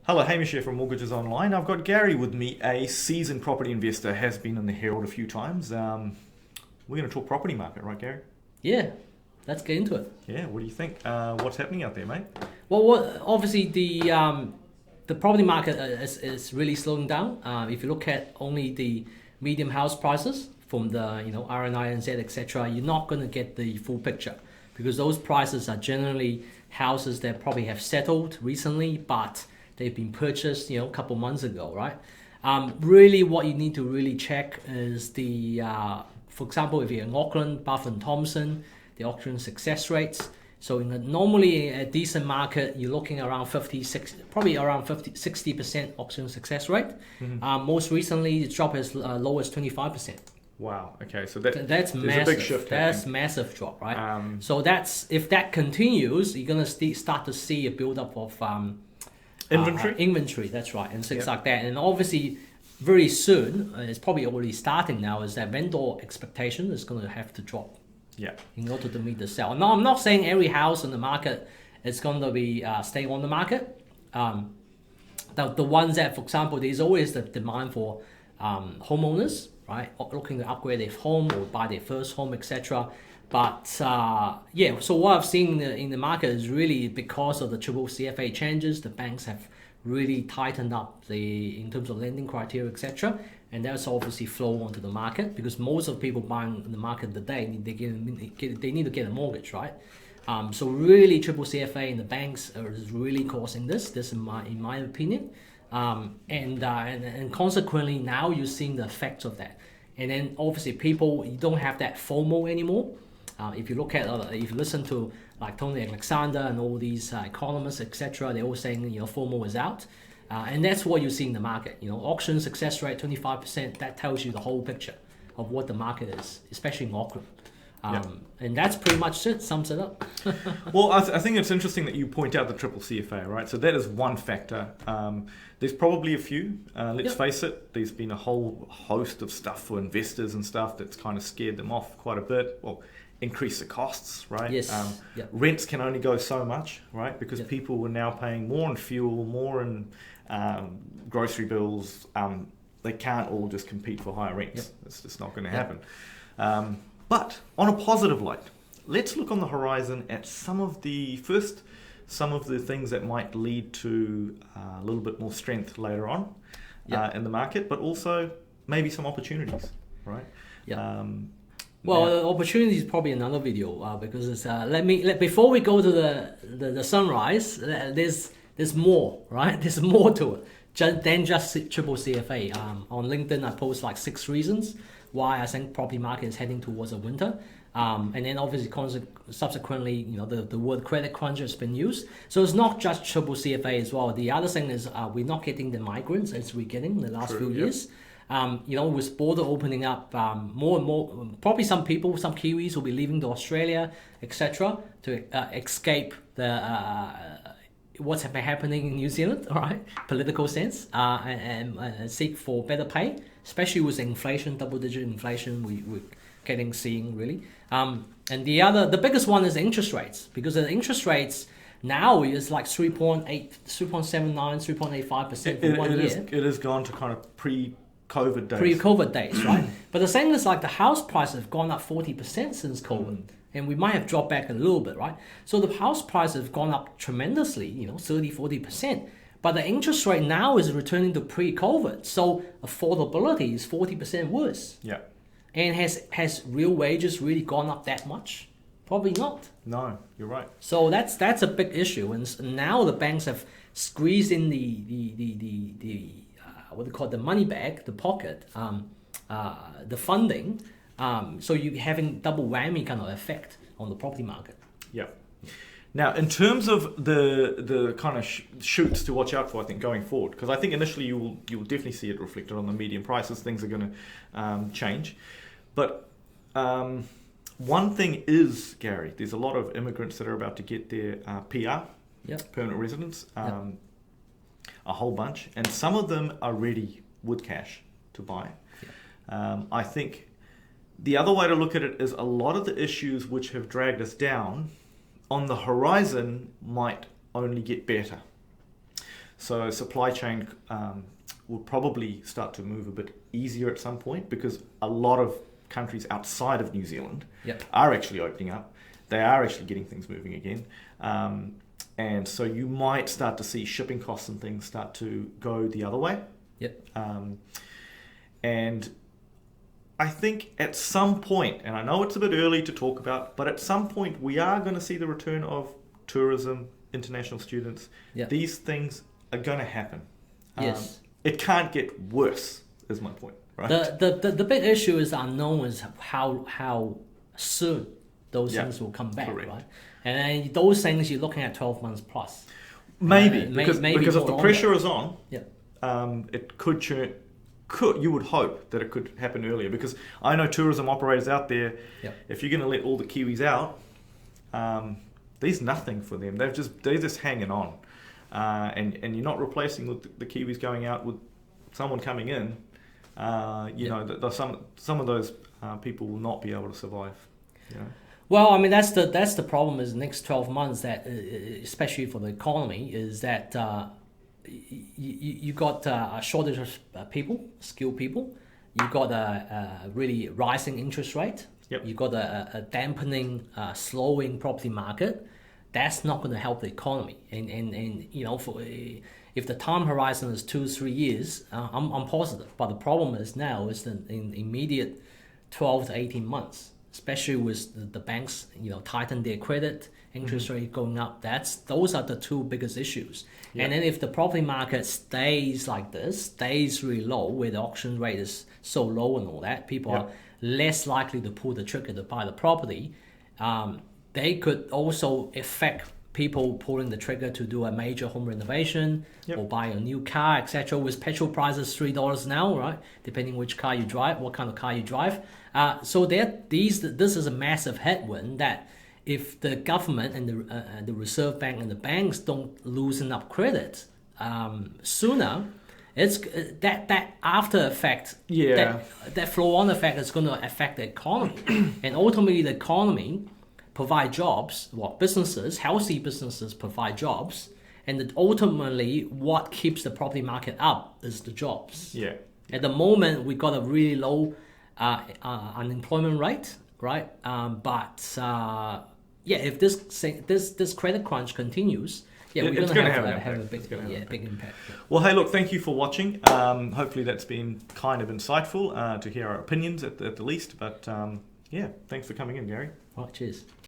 Hello, Hamish here from Mortgages Online. I've got Gary with me, a seasoned property investor, has been in the Herald a few times. We're going to talk property market, right, Gary? Yeah, let's get into it. Yeah, what do you think? What's happening out there, mate? Well, obviously the property market is really slowing down. If you look at only the medium house prices from the RNI, NZ, etc., you're not going to get the full picture because those prices are generally houses that probably have settled recently, but they've been purchased a couple months ago, right? Really, what you need to really check is the for example, if you're in Auckland, Bath and Thompson, the auction success rates. So normally a decent market, you're looking around 60% auction success rate. Mm-hmm. Most recently, it dropped as low as 25%. Wow. Okay, so that's massive. A big shift. That's massive drop, right? So if that continues, you're gonna start to see a buildup of inventory. That's right, and things like that. And obviously, very soon, it's probably already starting now, is that vendor expectation is going to have to drop. Yeah. In order to meet the sale. Now, I'm not saying every house in the market is going to be stay on the market. The ones that, for example, there's always the demand for homeowners, right, looking to upgrade their home or buy their first home, etc. But so what I've seen in the market is really because of the triple CFA changes, the banks have really tightened up in terms of lending criteria, etc. And that's obviously flow onto the market because most of the people buying in the market today they need to get a mortgage, right? So really, triple CFA and the banks is really causing this. This in my opinion, and consequently now you're seeing the effects of that. And then obviously you don't have that FOMO anymore. If you look at, if you listen to like Tony Alexander and all these economists, etc., they're all saying FOMO is out, and that's what you see in the market. Auction success rate 25%. That tells you the whole picture of what the market is, especially in Auckland. And that's pretty much it. Sums it up. Well, I think it's interesting that you point out the triple CFA, right? So that is one factor. There's probably a few. Let's face it. There's been a whole host of stuff for investors and stuff that's kind of scared them off quite a bit. Well, increase the costs, right? Yes. Rents can only go so much, right? Because people were now paying more in fuel, more in grocery bills. They can't all just compete for higher rents. It's just not going to happen. But on a positive light, let's look on the horizon at some of the things that might lead to a little bit more strength later on in the market, but also maybe some opportunities, right? Yeah. Well, opportunity is probably another video because it's, before we go to the sunrise, there's more, right? There's more to it than just triple CFA. On LinkedIn, I post like 6 reasons why I think property market is heading towards a winter. And then obviously subsequently, the word credit crunch has been used. So it's not just triple CFA as well. The other thing is we're not getting the migrants as we're getting in the last few years. With border opening up, more and more, probably some Kiwis will be leaving to Australia, etc., to escape what's been happening in New Zealand, all right, political sense, and seek for better pay, especially with inflation, double-digit inflation we're seeing really. And the biggest one is interest rates, because the interest rates now is like 3.8, 3.79, 3.85% for 1 year. It has gone to kind of pre-COVID days, right? But the thing is, like, the house prices have gone up 40% since COVID, and we might have dropped back a little bit, right? So the house prices have gone up tremendously, 30, 40%. But the interest rate now is returning to pre-COVID, so affordability is 40% worse. Yeah. And has real wages really gone up that much? Probably not. No, you're right. So that's a big issue, and now the banks have squeezed in the what they call the money bag, the pocket, the funding. So you're having double whammy kind of effect on the property market. Yeah. Now, in terms of the kind of shoots to watch out for, I think, going forward, because I think initially you'll definitely see it reflected on the median prices. Things are going to change. But one thing is, Gary, there's a lot of immigrants that are about to get their PR, permanent residence, a whole bunch, and some of them are ready with cash to buy. I think the other way to look at it is a lot of the issues which have dragged us down on the horizon might only get better. So supply chain will probably start to move a bit easier at some point because a lot of countries outside of New Zealand Yep. are actually opening up. They are actually getting things moving again. And so you might start to see shipping costs and things start to go the other way. Yep. And I think at some point, and I know it's a bit early to talk about, but at some point we are going to see the return of tourism, international students. Yep. These things are going to happen. Yes. It can't get worse, is my point, right? The big issue is unknown is how soon those Yeah, things will come back, correct. right? And then those things you're looking at 12 months plus. Maybe, maybe because if for the longer. pressure is on, Yeah. it could churn. You would hope that it could happen earlier because I know tourism operators out there. Yep. If you're going to let all the Kiwis out, there's nothing for them. they're just hanging on, and you're not replacing with the Kiwis going out with someone coming in. You know, some of those people will not be able to survive. You know? Well, I mean that's the problem is the next 12 months that especially for the economy is that you got a shortage of people, skilled people. You got a really rising interest rate. Yep. You got a dampening, slowing property market. That's not going to help the economy. And you know, if the time horizon is 2-3 years, I'm positive. But the problem is now is the in immediate 12 to 18 months, especially with the banks, you know, tighten their credit, interest rate going up. Those are the two biggest issues. Yeah. And then if the property market stays like this, stays really low, where the auction rate is so low and all that, people Yeah. are less likely to pull the trigger to buy the property. They could also affect people pulling the trigger to do a major home renovation Yep. or buy a new car, etc. With petrol prices $3 now, right? Depending which car you drive, what kind of car you drive. So this is a massive headwind that if the government and the Reserve Bank and the banks don't loosen up credit sooner, it's that after effect, Yeah. that flow-on effect is going to affect the economy, and ultimately the economy provide jobs. Well, healthy businesses provide jobs, and that ultimately what keeps the property market up is the jobs. Yeah. At the moment, we got a really low unemployment rate, right? If this credit crunch continues, we're It's going to gonna have a It's gonna have an big impact. Yeah. Well, hey, look, thank you for watching. Hopefully that's been kind of insightful to hear our opinions at the least. But yeah, thanks for coming in, Gary. Right, cheers.